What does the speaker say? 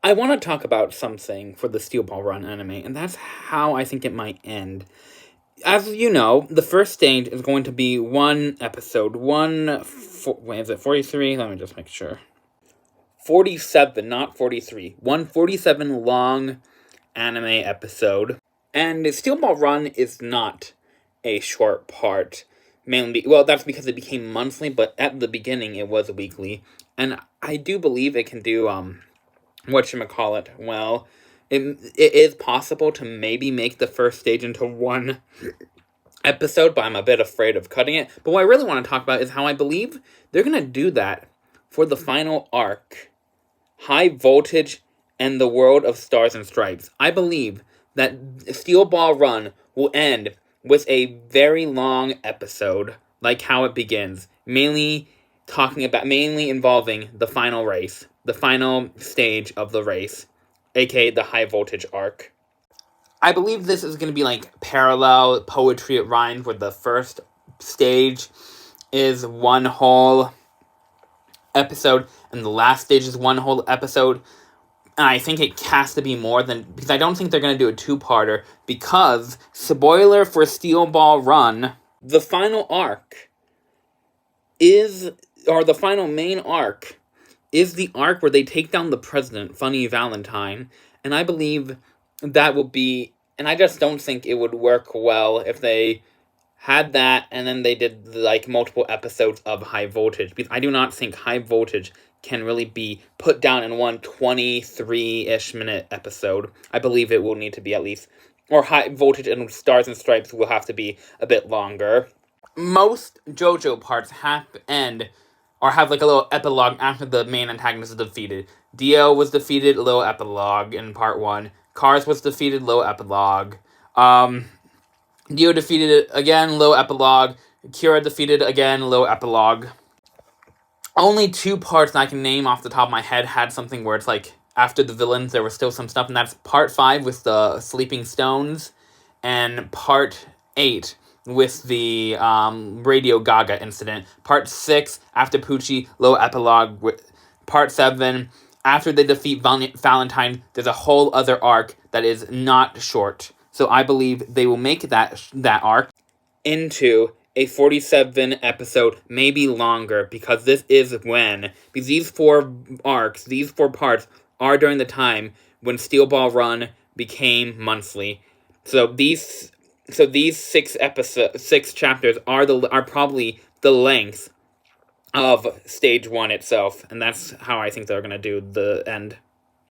I want to talk about something for the Steel Ball Run anime, and that's how I think it might end. As you know, the first stage is going to be one episode. Wait, is it 43? Let me just make sure. 47, not 43. 147 long anime episode. And Steel Ball Run is not a short part. Mainly, well, that's because it became monthly, but at the beginning it was weekly. And I do believe it can do, whatchamacallit, well, it is possible to maybe make the first stage into one episode, but I'm a bit afraid of cutting it. But what I really want to talk about is how I believe they're going to do that for the final arc. High Voltage and the World of Stars and Stripes. I believe that Steel Ball Run will end with a very long episode, like how it begins, mainly involving the final race, the final stage of the race, aka the High Voltage arc. I believe this is going to be like parallel poetry. It rhymes, where the first stage is one whole episode and the last stage is one whole episode. And I think it has to be more than, because I don't think they're going to do a two-parter, because, spoiler for Steel Ball Run, the final arc the final main arc is the arc where they take down the president, Funny Valentine, and I believe that will be, and I just don't think it would work well if they had that and then they did like multiple episodes of High Voltage, because I do not think High Voltage can really be put down in one 23-ish minute episode. I believe it will need to be at least, or High Voltage and Stars and Stripes will have to be a bit longer. Most JoJo parts have to end or have like a little epilogue after the main antagonist is defeated. Dio was defeated, a little epilogue in part 1. Cars was defeated, little epilogue. Dio defeated it again, little epilogue. Kira defeated again, little epilogue. Only 2 parts that I can name off the top of my head had something where it's like, after the villains, there was still some stuff, and that's part 5 with the Sleeping Stones, and part 8 with the Radio Gaga incident. Part 6, after Poochie, little epilogue. Part 7, after they defeat Valentine, there's a whole other arc that is not short. So I believe they will make that arc into a 47 episode, maybe longer, because this is because these 4 arcs, these 4 parts, are during the time when Steel Ball Run became monthly. So these 6 chapters are probably the length of stage 1 itself, and that's how I think they're gonna do the end.